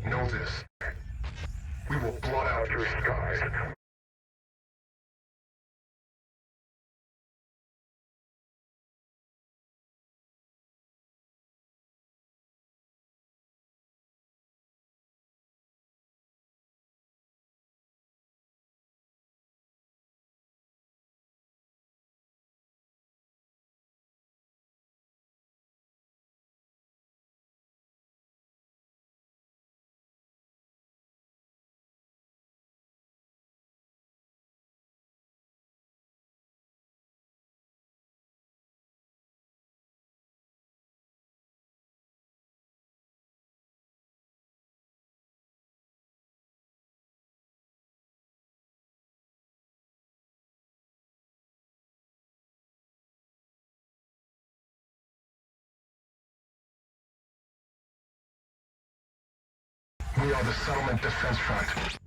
Know this. We will blot out your skies. We are the settlement defense front.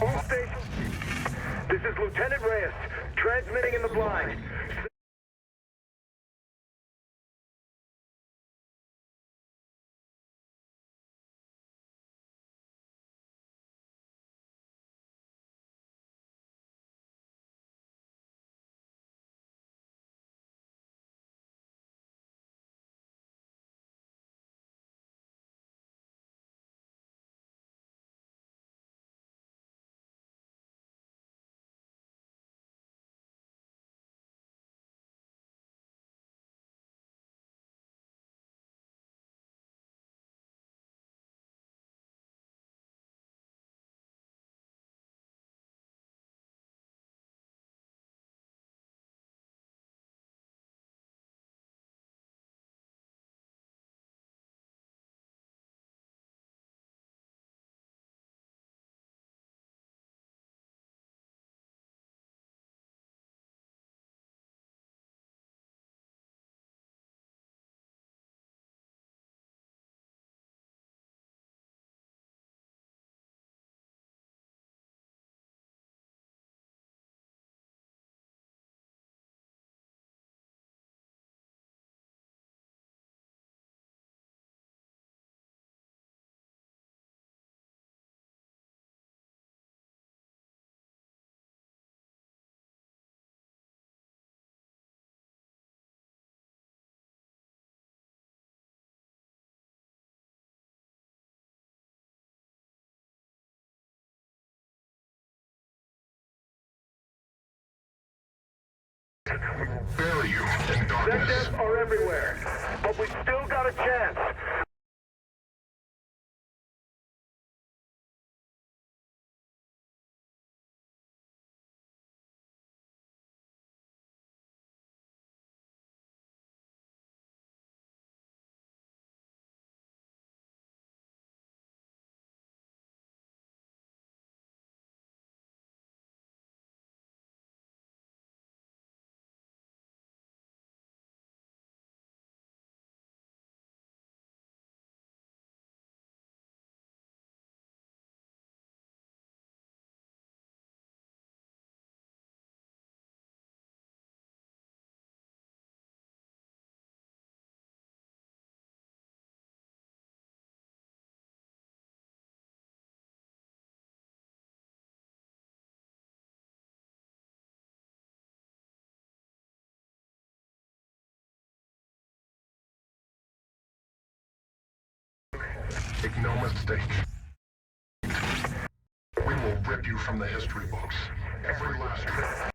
All stations, this is Lieutenant Reyes, transmitting in the blind. We will bury you in darkness. Deaths are everywhere, but we still got a chance. Make no mistake. We will rip you from the history books. Every last one.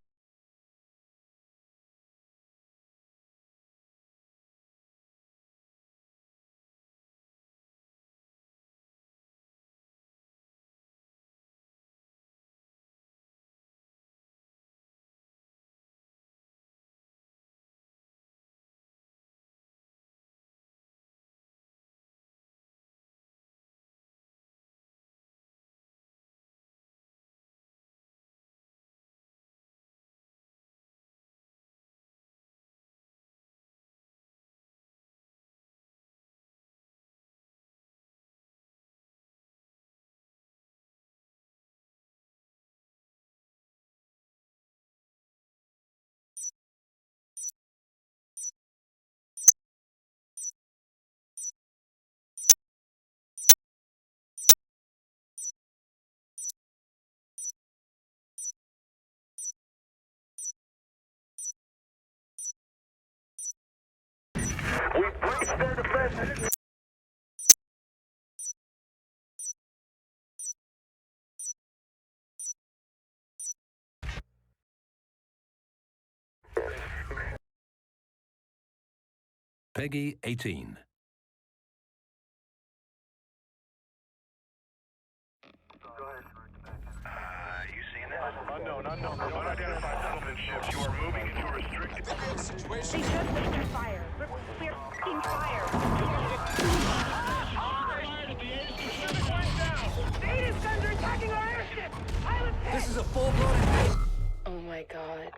We breached their defenses. Peggy 18. You seen that? Unknown. Unidentified settlement ships. You are moving into a restricted... They just opened fire. We're f***ing fire. Native guns are attacking our airship. Pilot This is a full-blown invasion. Oh my god.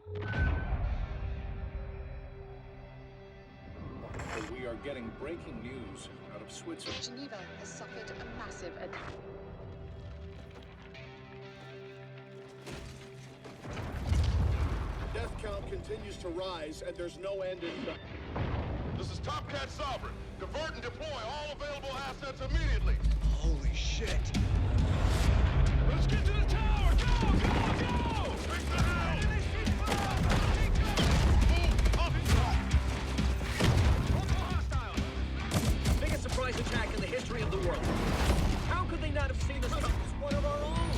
We are getting breaking news out of Switzerland. Geneva has suffered a massive attack. Death count continues to rise, and there's no end in sight. This is Top Cat Sovereign. Divert and deploy all available assets immediately. Holy shit. Let's get to the tower! Go! Fix the house! Biggest surprise attack in the history of the world. How could they not have seen us coming? It's one of our own.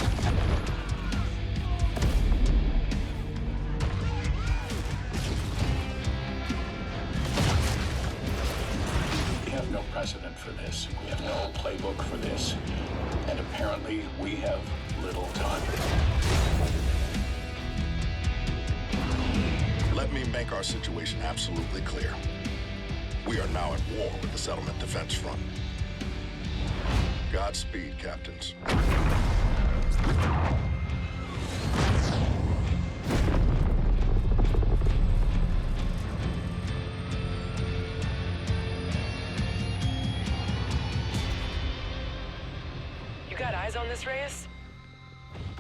We have no precedent for this. We have no playbook for this. And apparently, we have little time. Let me make our situation absolutely clear. We are now at war with the Settlement Defense Front. Godspeed, Captains. You got eyes on this, Reyes?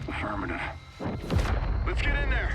Affirmative. Let's get in there.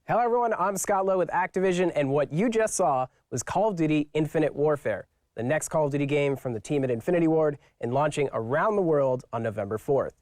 Hello everyone, I'm Scott Lowe with Activision, and what you just saw was Call of Duty Infinite Warfare. the next Call of Duty game from the team at Infinity Ward, and launching around the world on November 4th.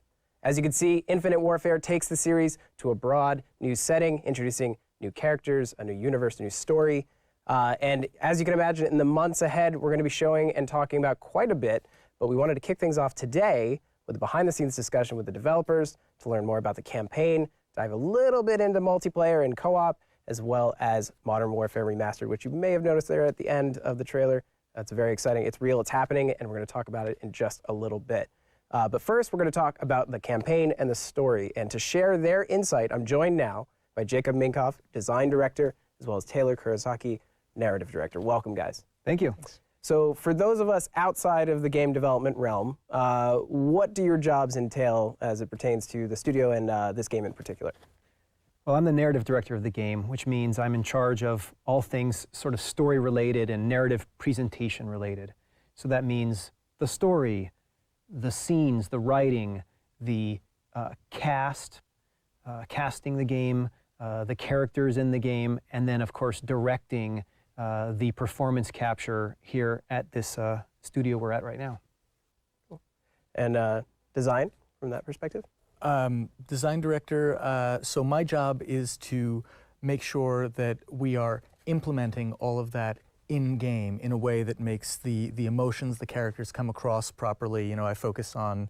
As you can see, Infinite Warfare takes the series to a broad new setting, introducing new characters, a new universe, a new story. And as you can imagine, in the months ahead, we're going to be showing and talking about quite a bit, but we wanted to kick things off today with a behind-the-scenes discussion with the developers to learn more about the campaign, dive a little bit into multiplayer and co-op, as well as Modern Warfare Remastered, which you may have noticed there at the end of the trailer. That's very exciting. It's real, it's happening, and we're going to talk about it in just a little bit. But first, we're going to talk about the campaign and the story. And to share their insight, I'm joined now by Jacob Minkoff, Design Director, as well as Taylor Kurosaki, Narrative Director. Welcome, guys. Thank you. So for those of us outside of the game development realm, what do your jobs entail as it pertains to the studio and this game in particular? Well, I'm the narrative director of the game, which means I'm in charge of all things sort of story-related and narrative presentation-related. So that means the story, the scenes, the writing, the casting the game, the characters in the game, and then, of course, directing the performance capture here at this studio we're at right now. Cool. And design, from that perspective? Design director, so my job is to make sure that we are implementing all of that in-game in a way that makes the emotions, the characters come across properly. You know, I focus on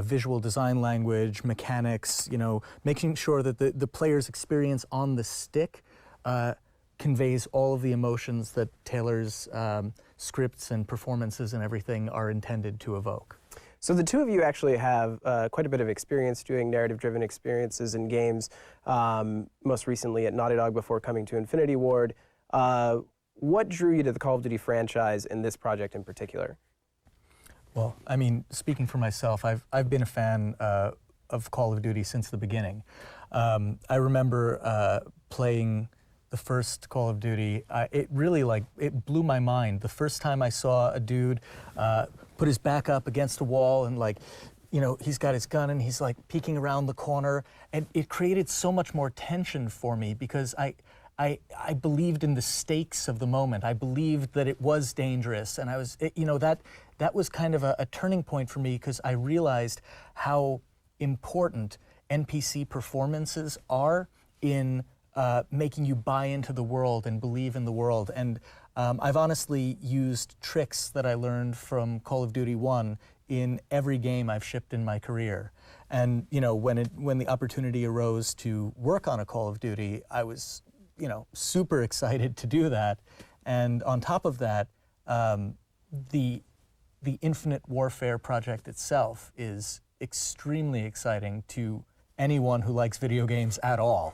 visual design language, mechanics, you know, making sure that the player's experience on the stick conveys all of the emotions that Taylor's scripts and performances and everything are intended to evoke. So the two of you actually have quite a bit of experience doing narrative-driven experiences in games, most recently at Naughty Dog before coming to Infinity Ward. What drew you to the Call of Duty franchise and this project in particular? Well, I mean, speaking for myself, I've been a fan of Call of Duty since the beginning. I remember playing the first Call of Duty. It really, it blew my mind. The first time I saw a dude put his back up against a wall and you know, he's got his gun and he's like peeking around the corner, and it created so much more tension for me because I believed in the stakes of the moment. I believed that it was dangerous, and you know, that was kind of a turning point for me because I realized how important NPC performances are in making you buy into the world and believe in the world. And I've honestly used tricks that I learned from Call of Duty 1 in every game I've shipped in my career. And you know, when the opportunity arose to work on a Call of Duty, I was, you know, super excited to do that. And on top of that, the Infinite Warfare project itself is extremely exciting to anyone who likes video games at all.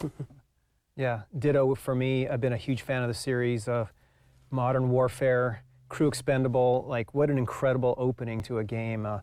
Yeah, ditto for me. I've been a huge fan of the series. Modern Warfare, Crew Expendable, like what an incredible opening to a game. I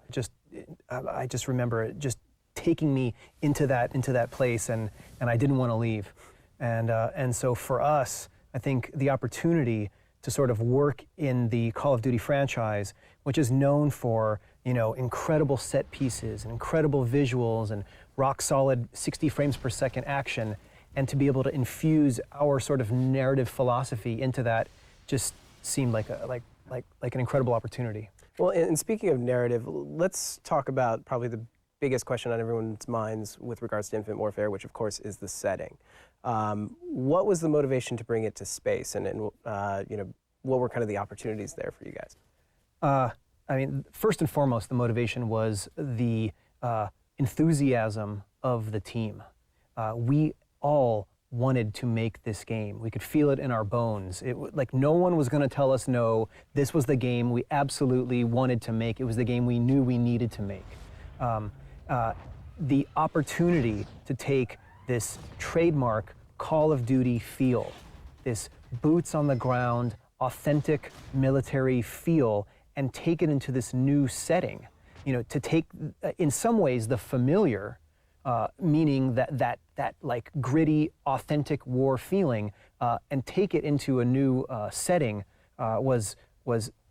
just remember it just taking me into that place, and I didn't want to leave. And so for us, I think the opportunity to sort of work in the Call of Duty franchise, which is known for, you know, incredible set pieces and incredible visuals and rock solid 60 frames per second action, and to be able to infuse our sort of narrative philosophy into that just seemed like an incredible opportunity. Well, and speaking of narrative, let's talk about probably the biggest question on everyone's minds with regards to Infinite Warfare, which of course is the setting. What was the motivation to bring it to space, and you know, what were kind of the opportunities there for you guys? I mean, first and foremost, the motivation was the enthusiasm of the team. We all wanted to make this game. We could feel it in our bones. Like no one was going to tell us no. This was the game we absolutely wanted to make. It was the game we knew we needed to make. The opportunity to take this trademark Call of Duty feel, this boots on the ground, authentic military feel, and take it into this new setting. You know, to take, in some ways, the familiar, meaning that like gritty, authentic war feeling, and take it into a new setting was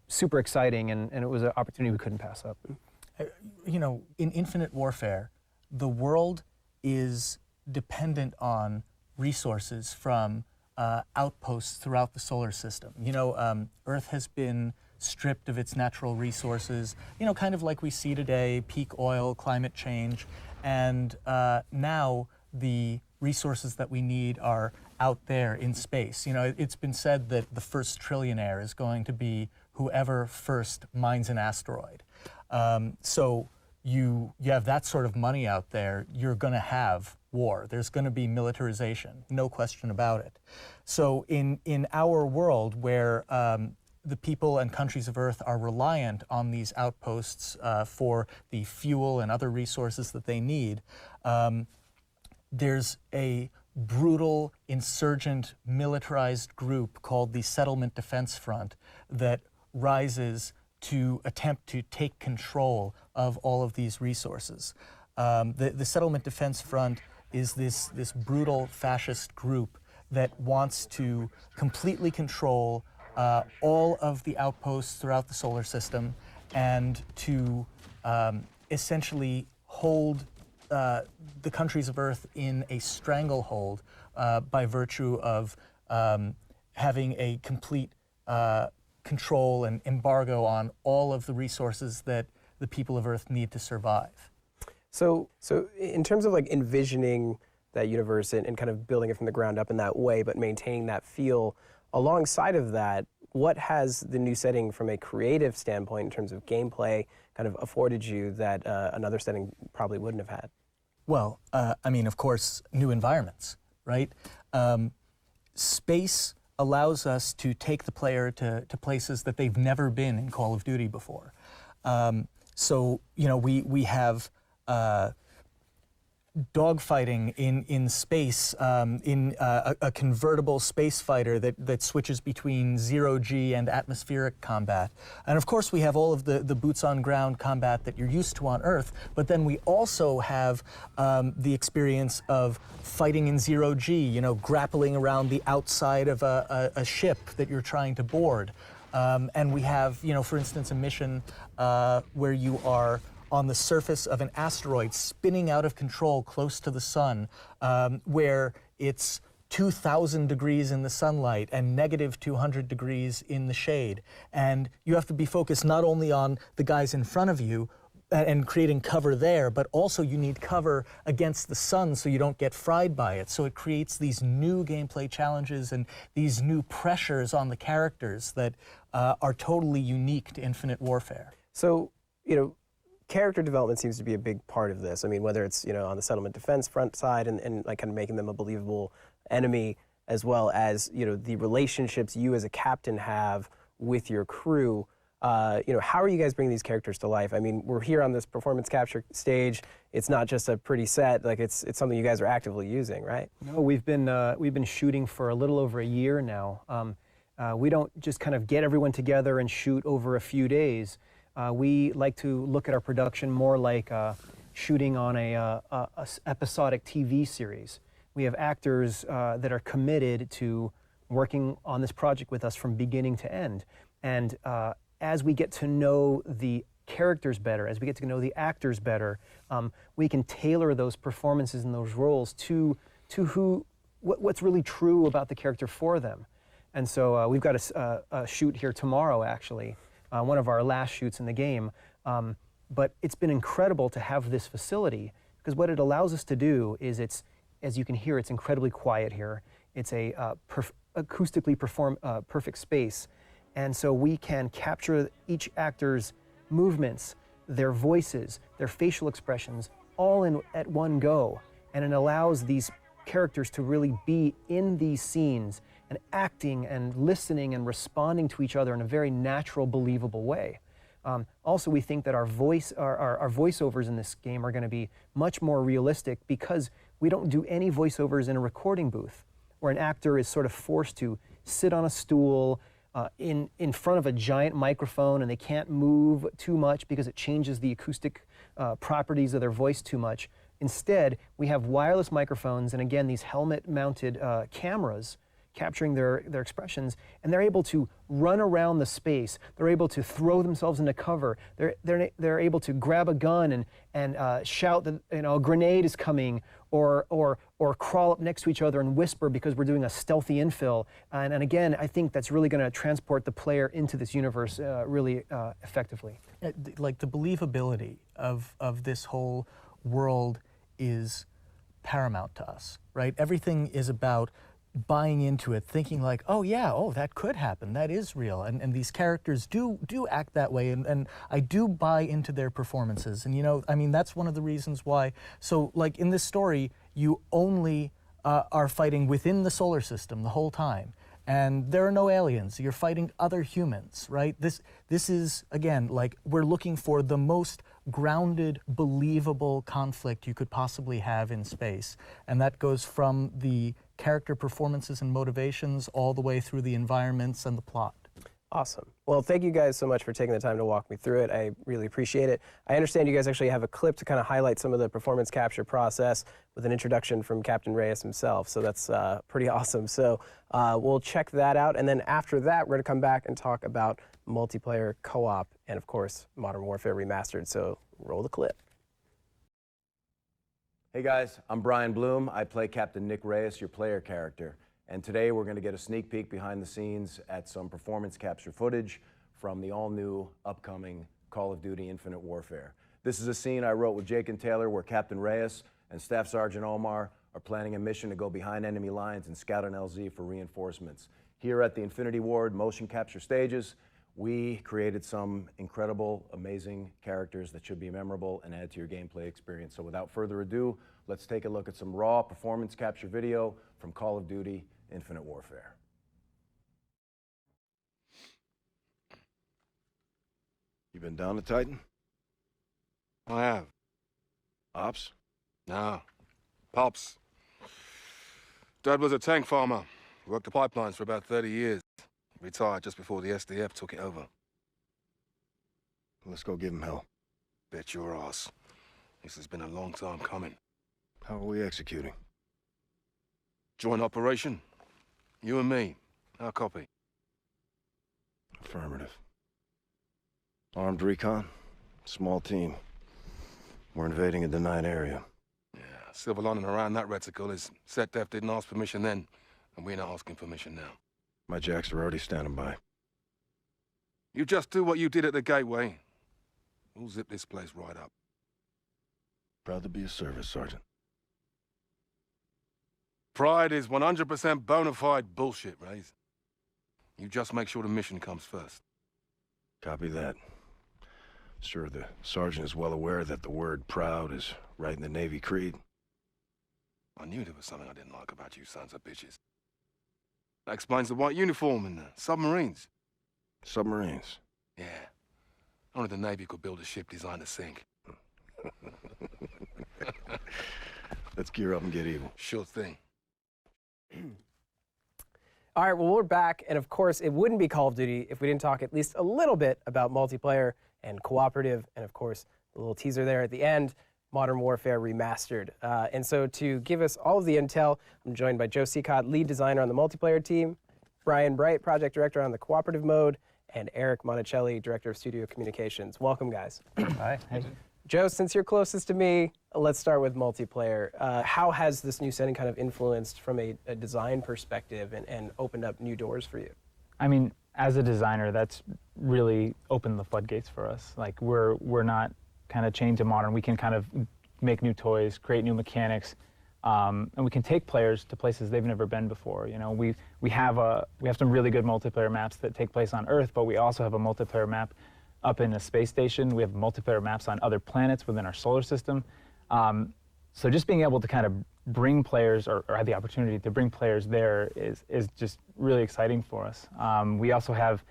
super exciting, and it was an opportunity we couldn't pass up. You know, in Infinite Warfare, the world is dependent on resources from outposts throughout the solar system. You know, Earth has been stripped of its natural resources, you know, kind of like we see today, peak oil, climate change, and now the resources that we need are out there in space. You know, it's been said that the first trillionaire is going to be whoever first mines an asteroid. So you have that sort of money out there, you're going to have war. There's going to be militarization, no question about it. So in our world where the people and countries of Earth are reliant on these outposts for the fuel and other resources that they need, there's a brutal, insurgent, militarized group called the Settlement Defense Front that rises to attempt to take control of all of these resources. The Settlement Defense Front is this brutal fascist group that wants to completely control all of the outposts throughout the solar system and to essentially hold the countries of Earth in a stranglehold by virtue of having a complete control and embargo on all of the resources that the people of Earth need to survive. So in terms of like envisioning that universe and kind of building it from the ground up in that way, but maintaining that feel, alongside of that, what has the new setting from a creative standpoint in terms of gameplay kind of afforded you that another setting probably wouldn't have had? Well, I mean, of course, new environments, right? Space allows us to take the player to places that they've never been in Call of Duty before. So, you know, we have dogfighting in space, in a convertible space fighter that switches between zero-G and atmospheric combat. And of course we have all of the boots-on-ground combat that you're used to on Earth, but then we also have the experience of fighting in zero-G, you know, grappling around the outside of a ship that you're trying to board. And we have, you know, for instance, a mission where you are on the surface of an asteroid spinning out of control close to the sun, where it's 2,000 degrees in the sunlight and negative 200 degrees in the shade. And you have to be focused not only on the guys in front of you and creating cover there, but also you need cover against the sun so you don't get fried by it. So it creates these new gameplay challenges and these new pressures on the characters that are totally unique to Infinite Warfare. So, you know, character development seems to be a big part of this. I mean, whether it's, you know, on the settlement defense front side and like kind of making them a believable enemy, as well as, you know, the relationships you as a captain have with your crew. You know, how are you guys bringing these characters to life? I mean, we're here on this performance capture stage. It's not just a pretty set. Like it's something you guys are actively using, right? No, we've been shooting for a little over a year now. We don't just kind of get everyone together and shoot over a few days. We like to look at our production more like shooting on a episodic TV series. We have actors that are committed to working on this project with us from beginning to end. And as we get to know the characters better, as we get to know the actors better, we can tailor those performances and those roles to what's really true about the character for them. And so we've got a shoot here tomorrow, actually. One of our last shoots in the game. But it's been incredible to have this facility, because what it allows us to do is as you can hear, it's incredibly quiet here. It's a acoustically perfect space. And so we can capture each actor's movements, their voices, their facial expressions, all at one go. And it allows these characters to really be in these scenes and acting and listening and responding to each other in a very natural, believable way. Also, we think that our voiceovers in this game are going to be much more realistic, because we don't do any voiceovers in a recording booth where an actor is sort of forced to sit on a stool in front of a giant microphone, and they can't move too much because it changes the acoustic properties of their voice too much. Instead, we have wireless microphones, and again, these helmet-mounted cameras capturing their expressions, and they're able to run around the space. They're able to throw themselves into cover. They're able to grab a gun and shout that a grenade is coming, or crawl up next to each other and whisper because we're doing a stealthy infill. And again, I think that's really going to transport the player into this universe really effectively. Like the believability of this whole world is paramount to us, right? Everything is about buying into it, thinking like, oh yeah, oh that could happen, that is real, and these characters do act that way, and I do buy into their performances, and I mean that's one of the reasons why. So like in this story, you only are fighting within the solar system the whole time, and there are no aliens. You're fighting other humans, right? This is again like we're looking for the most grounded, believable conflict you could possibly have in space, and that goes from the character performances and motivations all the way through the environments and the plot. Awesome. Well, thank you guys so much for taking the time to walk me through it. I really appreciate it. I understand you guys actually have a clip to kind of highlight some of the performance capture process with an introduction from Captain Reyes himself, so that's pretty awesome. So we'll check that out, and then after that, we're going to come back and talk about multiplayer, co-op, and of course, Modern Warfare Remastered. So roll the clip. Hey guys, I'm Brian Bloom. I play Captain Nick Reyes, your player character. And today we're going to get a sneak peek behind the scenes at some performance capture footage from the all-new upcoming Call of Duty Infinite Warfare. This is a scene I wrote with Jake and Taylor where Captain Reyes and Staff Sergeant Omar are planning a mission to go behind enemy lines and scout an LZ for reinforcements. Here at the Infinity Ward motion capture stages, we created some incredible, amazing characters that should be memorable and add to your gameplay experience. So without further ado, let's take a look at some raw performance capture video from Call of Duty Infinite Warfare. You been down to Titan? I have. Ops? No. Pops. Dad was a tank farmer. Worked the pipelines for about 30 years. Retired just before the SDF took it over. Let's go give him hell. Bet your ass. This has been a long time coming. How are we executing? Joint operation. You and me. Our copy. Affirmative. Armed recon. Small team. We're invading a denied area. Yeah, silver lining around that reticle is SetDef didn't ask permission then, and we're not asking permission now. My jacks are already standing by. You just do what you did at the gateway. We'll zip this place right up. Proud to be of service, Sergeant. Pride is 100% bona fide bullshit, Raze. You just make sure the mission comes first. Copy that. Sure, the sergeant is well aware that the word proud is right in the Navy creed. I knew there was something I didn't like about you sons of bitches. That explains the white uniform and the submarines. Submarines? Yeah. Only the Navy could build a ship designed to sink. Let's gear up and get evil. Sure thing. All right, well, we're back, and of course, it wouldn't be Call of Duty if we didn't talk at least a little bit about multiplayer and cooperative, and of course, the little teaser there at the end, Modern Warfare Remastered. And so to give us all of the intel, I'm joined by Joe Seacott, lead designer on the multiplayer team, Brian Bright, project director on the cooperative mode, and Eric Monticelli, director of studio communications. Welcome, guys. Hi. Joe, since you're closest to me, let's start with multiplayer. How has this new setting kind of influenced from a design perspective and opened up new doors for you? I mean, as a designer, that's really opened the floodgates for us. Like, we're not kind of chained to modern. We can kind of make new toys, create new mechanics, and we can take players to places they've never been before. You know, we have some really good multiplayer maps that take place on Earth, but we also have a multiplayer map up in a space station. We have multiplayer maps on other planets within our solar system. So just being able to kind of bring players, or have the opportunity to bring players there is just really exciting for us. We also have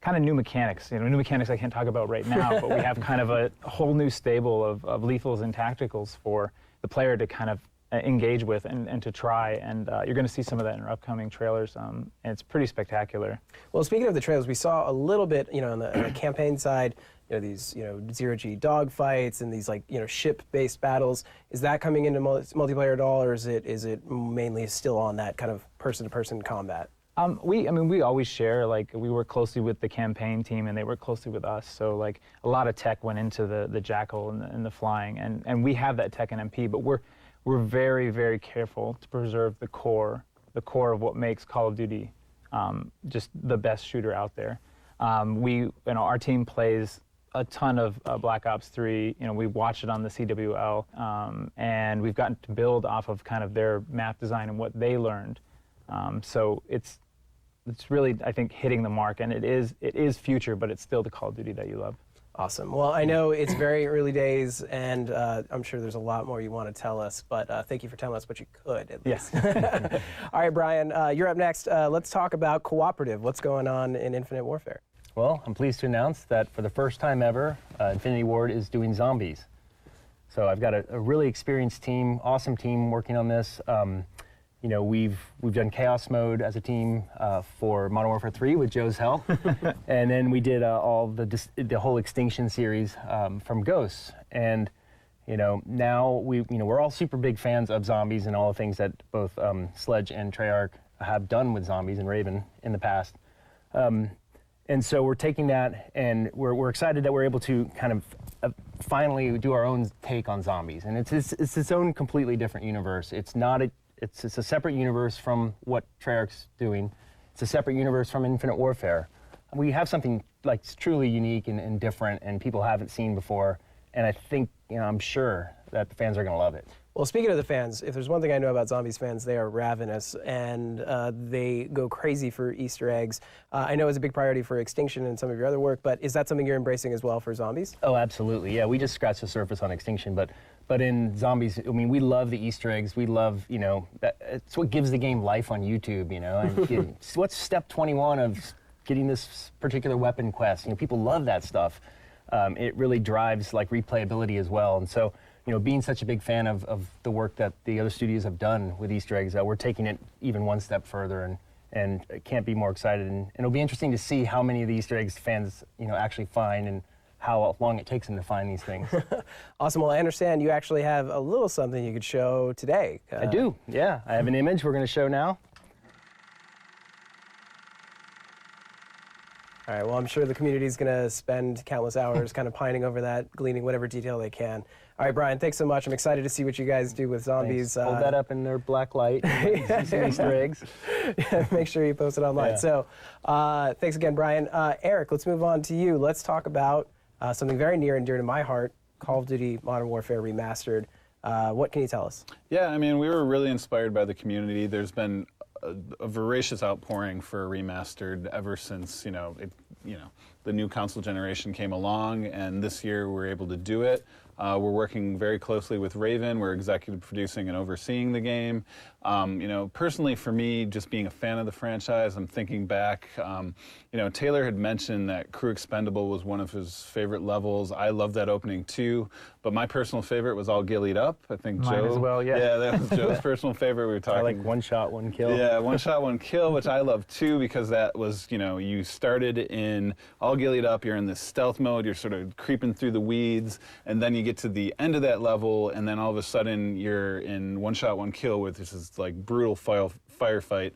kind of new mechanics. You know, new mechanics I can't talk about right now, but we have kind of a whole new stable of lethals and tacticals for the player to kind of engage with and to try, and you're going to see some of that in our upcoming trailers, and it's pretty spectacular. Well, speaking of the trailers, we saw a little bit, you know, on the campaign side, you know, these, you know, zero-G dogfights and these, like, you know, ship-based battles. Is that coming into multiplayer at all, or is it mainly still on that kind of person-to-person combat? We always share. Like, we work closely with the campaign team, and they work closely with us. So, like, a lot of tech went into the Jackal and the flying, and we have that tech in MP. But we're very, very careful to preserve the core of what makes Call of Duty just the best shooter out there. Our team plays a ton of Black Ops 3. We watch it on the CWL, and we've gotten to build off of kind of their map design and what they learned. So it's really, I think, hitting the mark, and it is future, but it's still the Call of Duty that you love. Awesome. Well, I know it's very early days, and I'm sure there's a lot more you want to tell us, but thank you for telling us what you could, at least. Yeah. All right, Brian, you're up next. Let's talk about cooperative. What's going on in Infinite Warfare? Well, I'm pleased to announce that for the first time ever, Infinity Ward is doing zombies. So I've got a really experienced team, awesome team working on this. We've done Chaos Mode as a team for Modern Warfare 3 with Joe's help, and then we did all the whole Extinction series from Ghosts. And now we're all super big fans of zombies and all the things that both Sledge and Treyarch have done with zombies and Raven in the past. And so we're taking that, and we're excited that we're able to kind of finally do our own take on zombies. And it's its own completely different universe. It's a separate universe from what Treyarch's doing. It's a separate universe from Infinite Warfare. We have something like truly unique and different, and people haven't seen before. And I think, I'm sure that the fans are going to love it. Well, speaking of the fans, if there's one thing I know about Zombies fans, they are ravenous, and they go crazy for Easter eggs. I know it's a big priority for Extinction and some of your other work, but is that something you're embracing as well for Zombies? Oh, absolutely. Yeah, we just scratched the surface on Extinction, but in Zombies, we love the Easter eggs. We love, it's what gives the game life on YouTube, And what's step 21 of getting this particular weapon quest? People love that stuff. It really drives replayability as well. And so, being such a big fan of the work that the other studios have done with Easter eggs, we're taking it even one step further, and can't be more excited. And it'll be interesting to see how many of the Easter eggs fans, actually find, and how long it takes them to find these things. Awesome. Well, I understand you actually have a little something you could show today. I do, yeah. I have an image we're going to show now. All right, well, I'm sure the community is going to spend countless hours kind of pining over that, gleaning whatever detail they can. All right, Brian, thanks so much. I'm excited to see what you guys do with zombies. Hold that up in their black light. See some Easter eggs. Yeah, make sure you post it online. Yeah. So thanks again, Brian. Eric, let's move on to you. Let's talk about something very near and dear to my heart, Call of Duty Modern Warfare Remastered. What can you tell us? Yeah, we were really inspired by the community. There's been a voracious outpouring for Remastered ever since, the new console generation came along, and this year we're able to do it. We're working very closely with Raven. We're executive producing and overseeing the game. Personally for me, just being a fan of the franchise, I'm thinking back, Taylor had mentioned that Crew Expendable was one of his favorite levels. I love that opening too, but my personal favorite was All Gillied Up. I think Mine Joe. as well, yeah. Yeah, that was Joe's personal favorite. We were talking. I like One Shot, One Kill. Yeah, One Shot, One Kill, which I love too, because that was, you started in All Gillied Up, you're in this stealth mode, you're sort of creeping through the weeds, and then you get to the end of that level, and then all of a sudden you're in One Shot, One Kill with this brutal firefight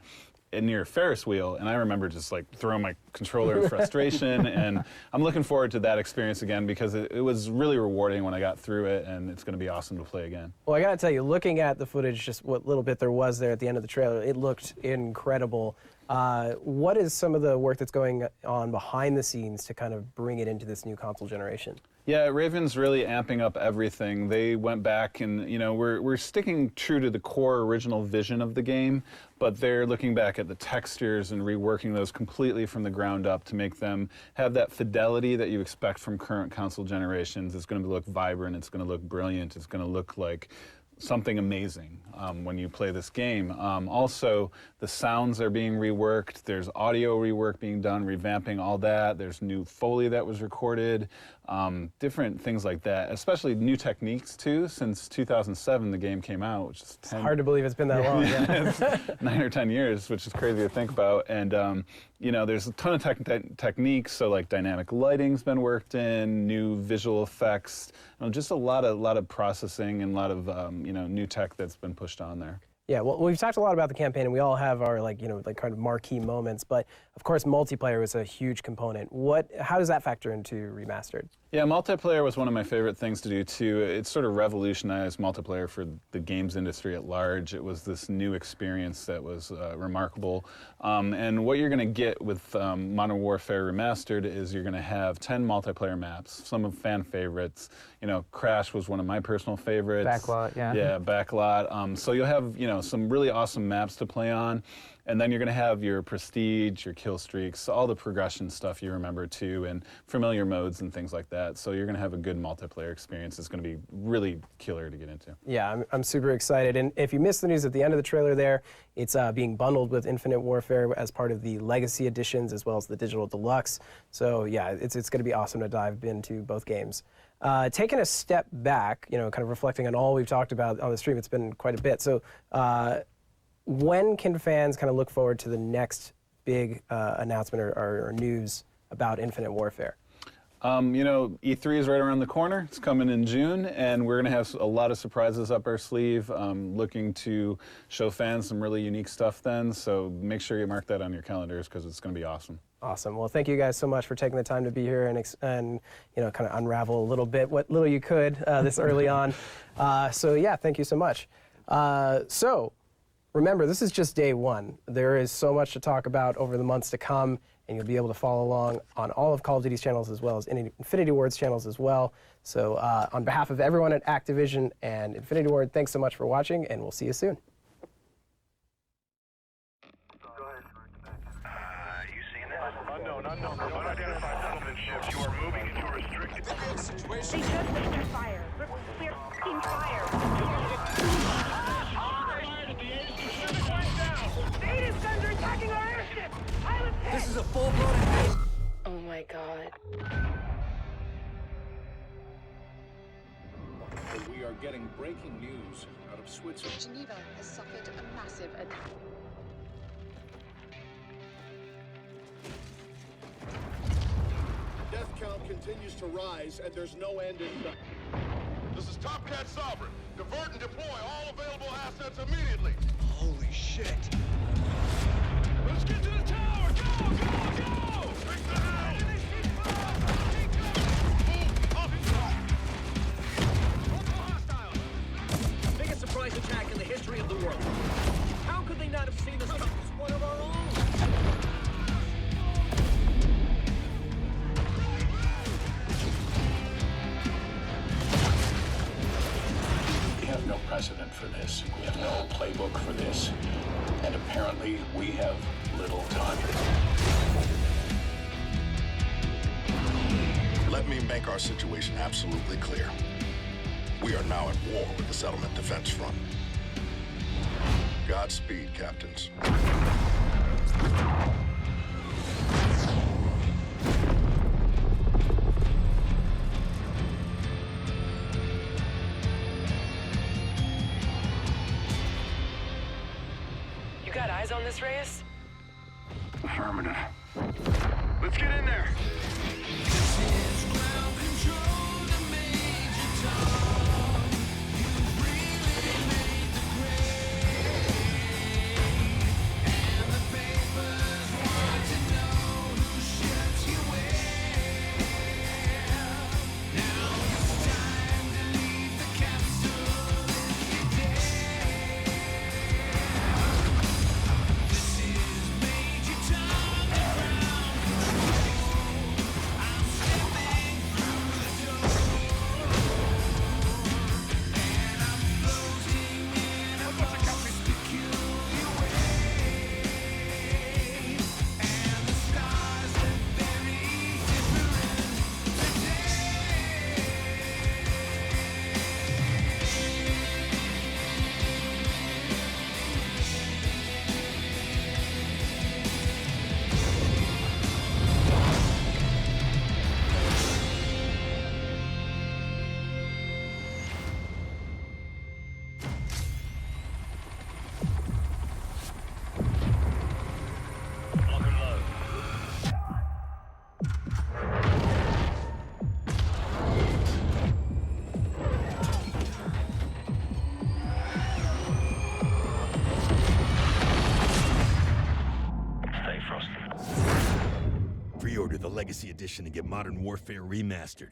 near a Ferris wheel, and I remember just throwing my controller in frustration, and I'm looking forward to that experience again because it was really rewarding when I got through it, and it's going to be awesome to play again. Well, I got to tell you, looking at the footage, just what little bit there was there at the end of the trailer, it looked incredible. What is some of the work that's going on behind the scenes to kind of bring it into this new console generation? Yeah, Raven's really amping up everything. They went back and, we're sticking true to the core original vision of the game, but they're looking back at the textures and reworking those completely from the ground up to make them have that fidelity that you expect from current console generations. It's going to look vibrant, it's going to look brilliant, it's going to look like something amazing when you play this game. Also, the sounds are being reworked. There's audio rework being done, revamping all that. There's new Foley that was recorded, different things like that, especially new techniques too. Since 2007, the game came out, which is 10. It's hard to believe it's been that long. Yeah. 9 or 10 years, which is crazy to think about. And there's a ton of techniques. So dynamic lighting's been worked in, new visual effects, just a lot of processing and a lot of new tech that's been pushed on there. Yeah, well, we've talked a lot about the campaign, and we all have our kind of marquee moments. But of course, multiplayer was a huge component. How does that factor into Remastered? Yeah, multiplayer was one of my favorite things to do too. It sort of revolutionized multiplayer for the games industry at large. It was this new experience that was remarkable. And what you're going to get with Modern Warfare Remastered is you're going to have 10 multiplayer maps, some of fan favorites. Crash was one of my personal favorites. Backlot, yeah. Yeah, Backlot. So you'll have some really awesome maps to play on. And then you're going to have your prestige, your kill streaks, all the progression stuff you remember too, and familiar modes and things like that. So you're going to have a good multiplayer experience. It's going to be really killer to get into. Yeah, I'm super excited. And if you missed the news at the end of the trailer there, it's being bundled with Infinite Warfare as part of the Legacy editions as well as the Digital Deluxe. So yeah, it's going to be awesome to dive into both games. Taking a step back, kind of reflecting on all we've talked about on the stream, it's been quite a bit. So when can fans kind of look forward to the next big announcement or news about Infinite Warfare? E3 is right around the corner. It's coming in June, and we're going to have a lot of surprises up our sleeve, looking to show fans some really unique stuff then. So make sure you mark that on your calendars because it's going to be awesome. Awesome. Well, thank you guys so much for taking the time to be here and kind of unravel a little bit what little you could this early on. So yeah, thank you so much. So remember, this is just day one. There is so much to talk about over the months to come, and you'll be able to follow along on all of Call of Duty's channels as well as Infinity Ward's channels as well. So on behalf of everyone at Activision and Infinity Ward, thanks so much for watching, and we'll see you soon. Unknown. Unidentified settlement ships. You are moving into a restricted They just opened fire. We're f***ing fire. Native guns are attacking our airship. Pilot hit. This is a full-blown invasion. Oh my god. We are getting breaking news out of Switzerland. Geneva has suffered a massive attack. Death count continues to rise, and there's no end in sight. This is Top Cat Sovereign. Divert and deploy all available assets immediately. Holy shit. Let's get to the tower! Go! Break the hell! Biggest surprise attack in the history of the world. How could they not have seen this coming? It's one of our own. We have no precedent for this. We have no playbook for this. And apparently, we have little time. Let me make our situation absolutely clear. We are now at war with the Settlement Defense Front. Godspeed, Captains. You got eyes on this, Reyes? Affirmative. Let's get in there. Legacy Edition and get Modern Warfare Remastered.